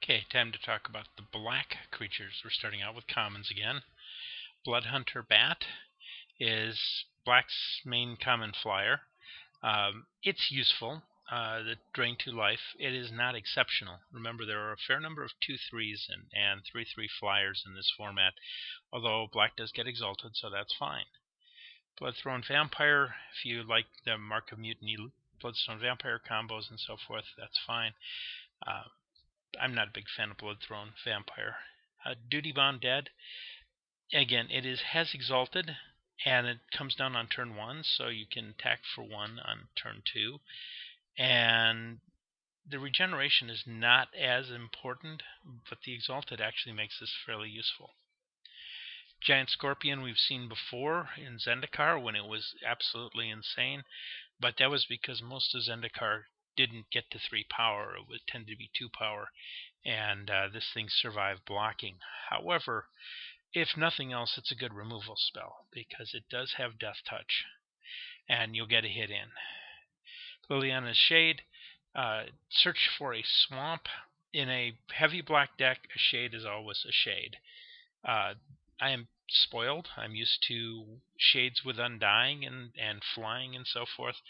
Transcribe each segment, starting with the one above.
Okay, time to talk about the black creatures. We're starting out with commons again. Bloodhunter Bat is black's main common flyer. It's useful. The drain 2 life. It is not exceptional. Remember, there are a fair number of 2/3s and 3/3 flyers in this format, although black does get exalted, so that's fine. Bloodthrown Vampire, if you like the Mark of Mutiny Bloodstone Vampire combos and so forth, that's fine. I'm not a big fan of Bloodthrown Vampire. Duty Bound Dead, again, has exalted, and it comes down on turn 1, so you can attack for 1 on turn 2. And the regeneration is not as important, but the exalted actually makes this fairly useful. Giant Scorpion we've seen before in Zendikar when it was absolutely insane, but that was because most of Zendikar didn't get to 3 power. It would tend to be 2 power, and this thing survived blocking. However, if nothing else, it's a good removal spell because it does have Death Touch, and you'll get a hit in. Liliana's Shade, search for a swamp. In a heavy black deck, a shade is always a shade. I am spoiled. I'm used to shades with Undying and flying and so forth.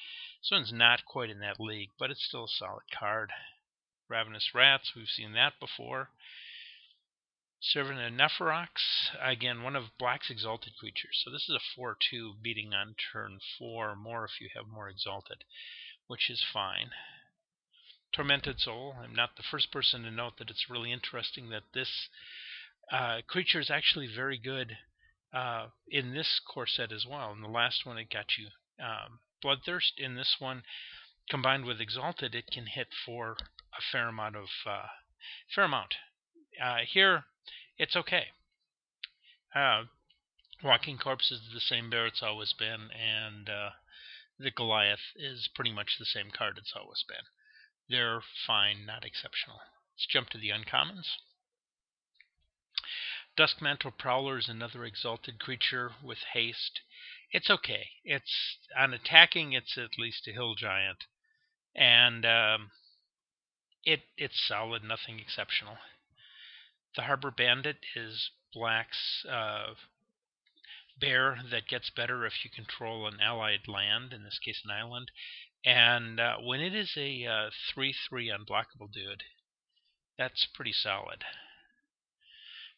This one's not quite in that league, but it's still a solid card. Ravenous Rats, we've seen that before. Servant of Nephrox, again, one of black's exalted creatures. So this is a 4/2 beating on turn 4, more if you have more exalted, which is fine. Tormented Soul, I'm not the first person to note that it's really interesting that this creature is actually very good in this core set as well. In the last one, it got you Bloodthirst. In this one, combined with Exalted, it can hit for a fair amount. Here, it's okay. Walking Corpse is the same bear it's always been, and the Goliath is pretty much the same card it's always been. They're fine, not exceptional. Let's jump to the uncommons. Duskmantle Prowler is another exalted creature with haste. It's okay. It's on attacking, it's at least a hill giant, and it's solid, nothing exceptional. The Harbor Bandit is black's bear that gets better if you control an allied land, in this case an island. And when it is a 3/3 unblockable dude, that's pretty solid.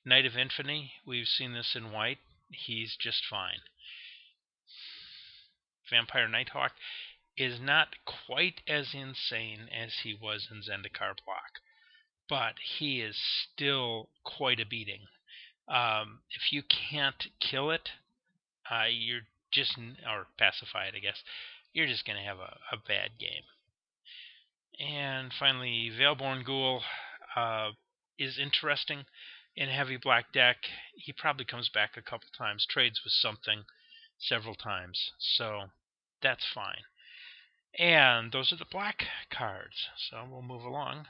Knight of Infinity, we've seen this in white. He's just fine. Vampire Nighthawk is not quite as insane as he was in Zendikar block, but he is still quite a beating. If you can't kill it, you're just, or pacify it, I guess, you're just going to have a bad game. And finally, Veilborn Ghoul is interesting. In a heavy black deck, he probably comes back a couple times, trades with something several times, so that's fine. And those are the black cards, so we'll move along.